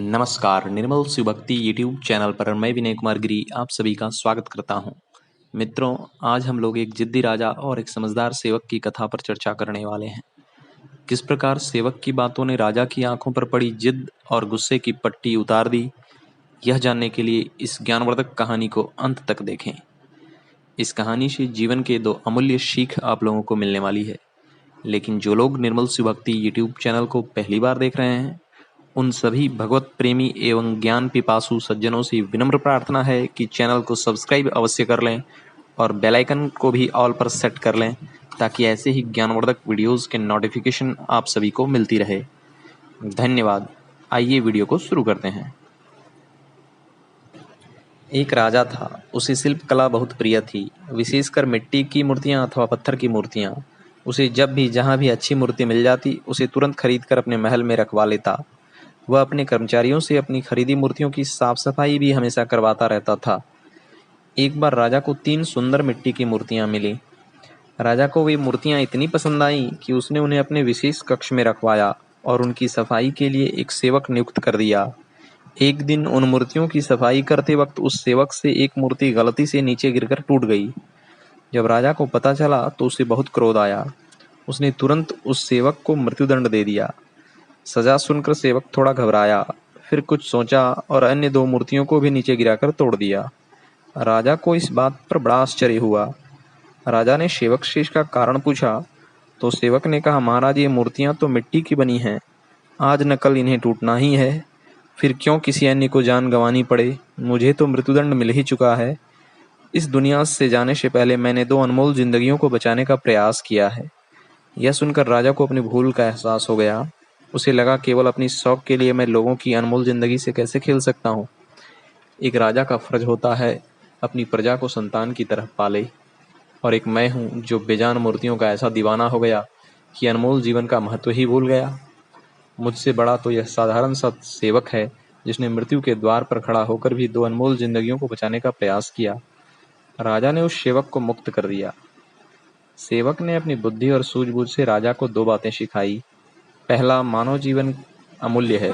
नमस्कार, निर्मल शिव भक्ति YouTube channel पर मैं विनय कुमार गिरी आप सभी का स्वागत करता हूं। मित्रों, आज हम लोग एक जिद्दी राजा और एक समझदार सेवक की कथा पर चर्चा करने वाले हैं। किस प्रकार सेवक की बातों ने राजा की आंखों पर पड़ी जिद और गुस्से की पट्टी उतार दी, यह जानने के लिए इस ज्ञानवर्धक कहानी को अंत तक देखें। इस कहानी से जीवन के दो अमूल्य सीख आप लोगों को मिलने वाली है। लेकिन जो लोग निर्मल शिव भक्ति यूट्यूब चैनल को पहली बार देख रहे हैं, उन सभी भगवत प्रेमी एवं ज्ञान पिपासु सज्जनों से विनम्र प्रार्थना है कि चैनल को सब्सक्राइब अवश्य कर लें और बेल आइकन को भी ऑल पर सेट कर लें, ताकि ऐसे ही ज्ञानवर्धक वीडियोस के नोटिफिकेशन आप सभी को मिलती रहे। धन्यवाद। आइए वीडियो को शुरू करते हैं। एक राजा था, उसे शिल्प कला बहुत प्रिय थी, विशेषकर मिट्टी की मूर्तियां अथवा पत्थर की मूर्तियां। उसे जब भी जहां भी अच्छी मूर्ति मिल जाती, उसे तुरंत खरीद कर अपने महल में रखवा लेता। वह अपने कर्मचारियों से अपनी खरीदी मूर्तियों की साफ सफाई भी हमेशा करवाता रहता था। एक बार राजा को 3 सुंदर मिट्टी की मूर्तियां मिली। राजा को वे मूर्तियां इतनी पसंद आईं कि उसने उन्हें अपने विशेष कक्ष में रखवाया और उनकी सफाई के लिए एक सेवक नियुक्त कर दिया। एक दिन उन मूर्तियों की सफाई करते वक्त उस सेवक से एक मूर्ति गलती से नीचे गिरकर टूट गई। जब राजा को पता चला तो उसे बहुत क्रोध आया। उसने तुरंत उस सेवक को मृत्युदंड दे दिया। सजा सुनकर सेवक थोड़ा घबराया, फिर कुछ सोचा और अन्य 2 मूर्तियों को भी नीचे गिराकर तोड़ दिया। राजा को इस बात पर बड़ा आश्चर्य हुआ। राजा ने सेवक से इसका कारण पूछा तो सेवक ने कहा, महाराज, ये मूर्तियां तो मिट्टी की बनी हैं, आज न कल इन्हें टूटना ही है, फिर क्यों किसी अन्य को जान गंवानी पड़े। मुझे तो मृत्युदंड मिल ही चुका है। इस दुनिया से जाने से पहले मैंने 2 अनमोल जिंदगियों को बचाने का प्रयास किया है। यह सुनकर राजा को अपनी भूल का एहसास हो गया। उसे लगा, केवल अपनी शौक के लिए मैं लोगों की अनमोल जिंदगी से कैसे खेल सकता हूँ। एक राजा का फर्ज होता है अपनी प्रजा को संतान की तरह पाले, और एक मैं हूँ जो बेजान मूर्तियों का ऐसा दीवाना हो गया कि अनमोल जीवन का महत्व ही भूल गया। मुझसे बड़ा तो यह साधारण सा सेवक है जिसने मृत्यु के द्वार पर खड़ा होकर भी 2 अनमोल जिंदगियों को बचाने का प्रयास किया। राजा ने उस सेवक को मुक्त कर दिया। सेवक ने अपनी बुद्धि और सूझबूझ से राजा को 2 बातें सिखाई। पहला, मानव जीवन अमूल्य है।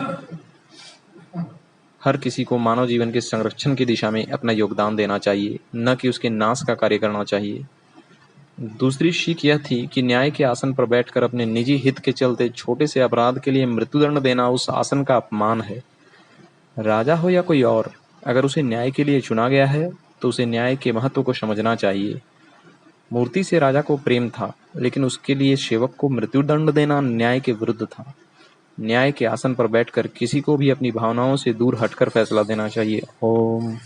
हर किसी को मानव जीवन के संरक्षण की दिशा में अपना योगदान देना चाहिए, न कि उसके नाश का कार्य करना चाहिए। दूसरी सीख यह थी कि न्याय के आसन पर बैठकर अपने निजी हित के चलते छोटे से अपराध के लिए मृत्युदंड देना उस आसन का अपमान है। राजा हो या कोई और, अगर उसे न्याय के लिए चुना गया है तो उसे न्याय के महत्व को समझना चाहिए। मूर्ति से राजा को प्रेम था, लेकिन उसके लिए सेवक को मृत्युदंड देना न्याय के विरुद्ध था। न्याय के आसन पर बैठकर किसी को भी अपनी भावनाओं से दूर हटकर फैसला देना चाहिए। ओम।